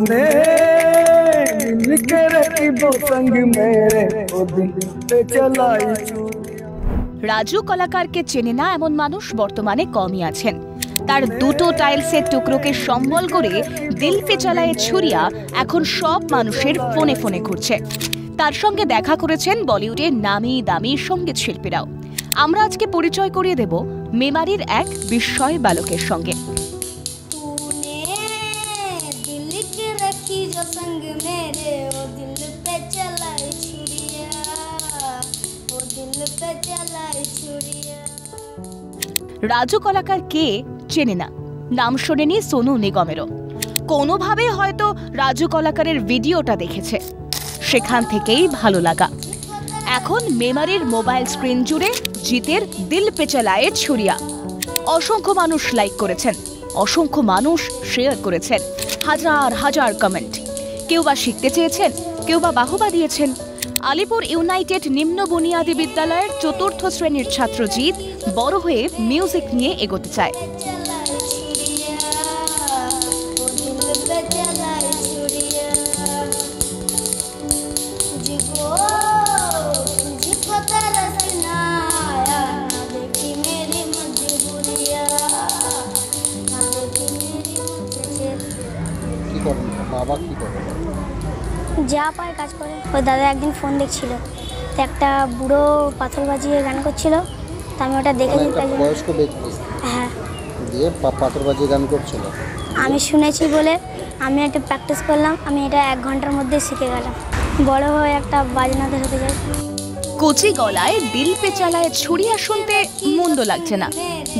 तूने मिलके रखी वो संग मेरे ओ दिल पे चलाई चूड़ियां। রাজু কলাকারকে চেনে না এমন মানুষ বর্তমানে কমই আছেন। তার দুটো টাইলসের টুকরোকে সম্বল করে দিল পে চালায়ে ছুরিয়া এখন সব মানুষের ফোনে ফোনে ঘুরছে। তার সঙ্গে দেখা করেছেন বলিউডের নামি দামি সঙ্গীত শিল্পীরাও। আমরা আজকে পরিচয় করিয়ে দেব মেমারির এক বিস্ময় বালকের সঙ্গে। রাজু কলাকার কে চেনে না, নাম শোনেনি সোনু নিগমেরও। কোনোভাবে হয়তো রাজু কলাকারের ভিডিওটা দেখেছে, সেখান থেকেই ভালো লাগা। এখন মেমারির মোবাইল স্ক্রিন জুড়ে জিতের দিল পে চালায়ে ছুরিয়া। অসংখ্য মানুষ লাইক করেছেন, অসংখ্য মানুষ শেয়ার করেছেন, হাজার হাজার কমেন্ট। কেউ বা শিখতে চেয়েছেন, কেউ বা বাহবা দিয়েছেন। আলিপুর ইউনাইটেড নিম্ন বুনিয়াদী বিদ্যালয়ের ৪র্থ শ্রেণীর ছাত্র জিৎ বড় হয়ে মিউজিক নিয়ে এগোতে চায়। বাবা কি করে? যা পায় কাজ করে। ওই দাদা একদিন ফোন দেখছিল, তো একটা বুড়ো পাথর বাজিয়ে গান করছিল, তো আমি ওটা দেখেছি। বয়স্ক ব্যক্তি? হ্যাঁ। দিয়ে পাথর বাজিয়ে গান করছিল? আমি শুনেছি বলে আমি একটা প্র্যাকটিস করলাম, আমি এটা 1 ঘন্টার মধ্যে শিখে গেলাম। বড় হয়ে একটা বাজনাতে হতে চাই। কচি গলায় দিল পে চালায়ে ছুরিয়া শুনতে মন্দ লাগছে না।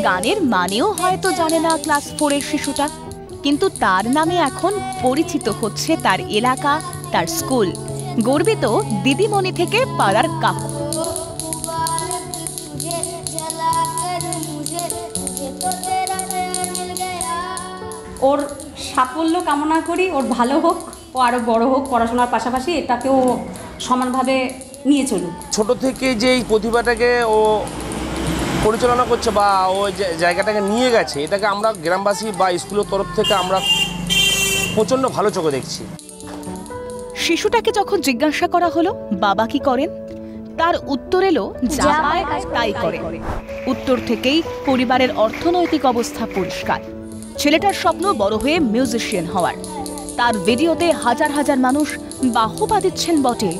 গানের মানেও হয়তো জানে না ক্লাস 4-এর শিশুটা, কিন্তু তার নামে এখন পরিচিত হচ্ছে তার এলাকা, তার স্কুল। গর্বিত দিদিমণি থেকে পাড়ার কাকু। ওর সাফল্য কামনা করি, ওর ভালো হোক, ও আরও বড় হোক, পড়াশোনার পাশাপাশি এটাকেও সমানভাবে নিয়ে চলুক। ছোট থেকে যে এই প্রতিভাটাকে ও পরিচালনা করছে বা ও জায়গাটাকে নিয়ে গেছে, এটাকে আমরা গ্রামবাসী বা স্কুলের তরফ থেকে আমরা প্রচণ্ড ভালো চোখে দেখছি। শিশুটাকে যখন জিজ্ঞাসা করা হলো বাবা কি করেন, তার উত্তর এলো যা পায় তাই করে। উত্তর থেকেই পরিবারের অর্থনৈতিক অবস্থা পরিষ্কার। ছেলেটার স্বপ্ন বড় হয়ে মিউজিশিয়ান হওয়ার। তার ভিডিওতে হাজার হাজার মানুষ বাহবা দিচ্ছেন বটে,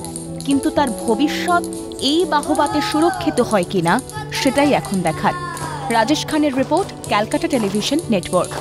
কিন্তু তার ভবিষ্যৎ এই বাহবাতে সুরক্ষিত হয় কিনা সেটাই এখন দেখার। রাজেশ খানের রিপোর্ট, ক্যালকাটা টেলিভিশন নেটওয়ার্ক।